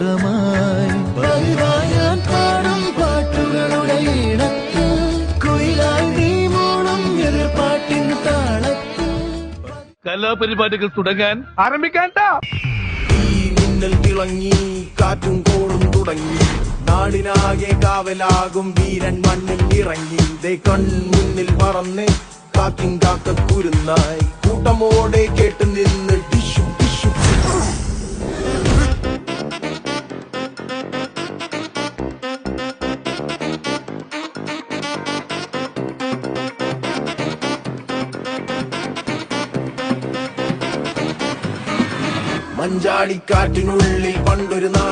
നിറമായി ഞാൻ പാടും പാട്ടുകളുടെ ഇടത്ത് കുയിലായി നീ മൂളും എതിർപ്പാട്ടിൻ താളത്ത് കലാപരിപാടികൾ തുടങ്ങാൻ ആരംഭിക്കാൻ മിന്നൽ തിളങ്ങി കാറ്റും കോളും തുടങ്ങി നാടിനാകെ കാവലാകും വീരൻ മണ്ണിൽ ഇറങ്ങി ദേ കൺമുന്നിൽ പറന്ന് കാക്കിൻ കാക്ക കുരുന്നായി കൂട്ടമോടെ കേട്ട് നിന്ന് ടിഷു ടിഷു മഞ്ചാടിക്കാറ്റിനുള്ളിൽ പണ്ടൊരു നാൾ